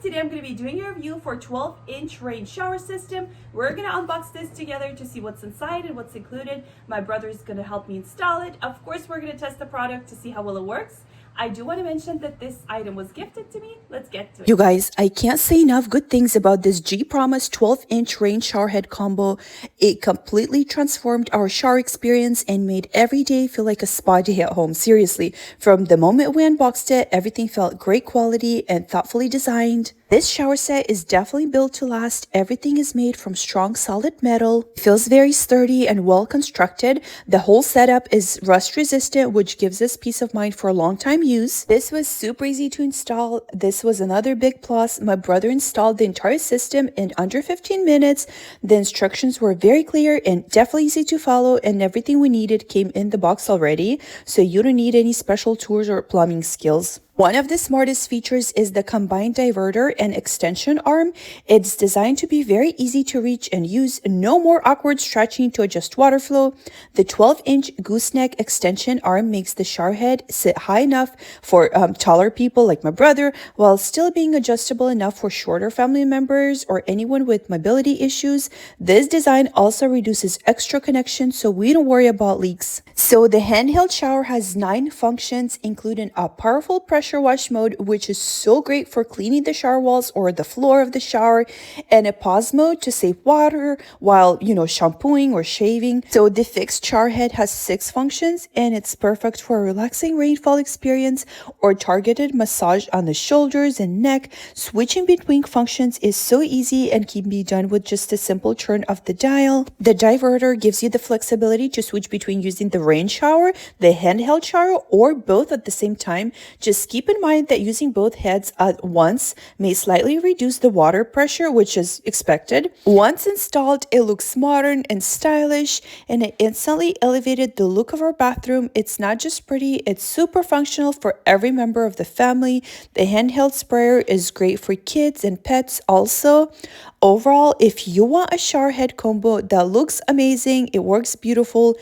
today I'm going to be doing a review for 12-inch rain shower system. We're going to unbox this together to see what's inside and what's included. My brother is going to help me install it. Of course, we're going to test the product to see how well it works. I do want to mention that this item was gifted to me. Let's get to it. You guys, I can't say enough good things about this G Promise 12-inch rain shower head combo. It completely transformed our shower experience and made every day feel like a spa day at home. Seriously, from the moment we unboxed it, everything felt great quality and thoughtfully designed. This shower set is definitely built to last. Everything is made from strong solid metal. It feels very sturdy and well constructed. The whole setup is rust resistant, which gives us peace of mind for a long time use. This was super easy to install. This was another big plus. My brother installed the entire system in under 15 minutes. The instructions were very clear and definitely easy to follow, and everything we needed came in the box already, so you don't need any special tools or plumbing skills. One of the smartest features is the combined diverter and extension arm. It's designed to be very easy to reach and use. No more awkward stretching to adjust water flow. The 12-inch gooseneck extension arm makes the shower head sit high enough for taller people like my brother, while still being adjustable enough for shorter family members or anyone with mobility issues. This design also reduces extra connection, so we don't worry about leaks. So the handheld shower has 9 functions, including a powerful pressure wash mode, which is so great for cleaning the shower walls or the floor of the shower, and a pause mode to save water while shampooing or shaving. So the fixed shower head has 6 functions, and it's perfect for a relaxing rainfall experience or targeted massage on the shoulders and neck. Switching between functions is so easy and can be done with just a simple turn of the dial. The diverter gives you the flexibility to switch between using the rain shower, the handheld shower, or both at the same time. Just keep in mind that using both heads at once may slightly reduce the water pressure, which is expected. Once installed, it looks modern and stylish, and it instantly elevated the look of our bathroom. It's not just pretty, it's super functional for every member of the family. The handheld sprayer is great for kids and pets also. Overall, if you want a shower head combo that looks amazing, it works beautiful,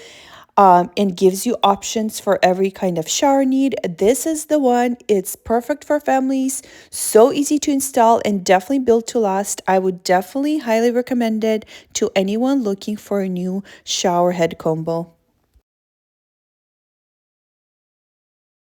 and gives you options for every kind of shower need, this is the one. It's perfect for families, so easy to install, and definitely built to last. I would definitely highly recommend it to anyone looking for a new shower head combo.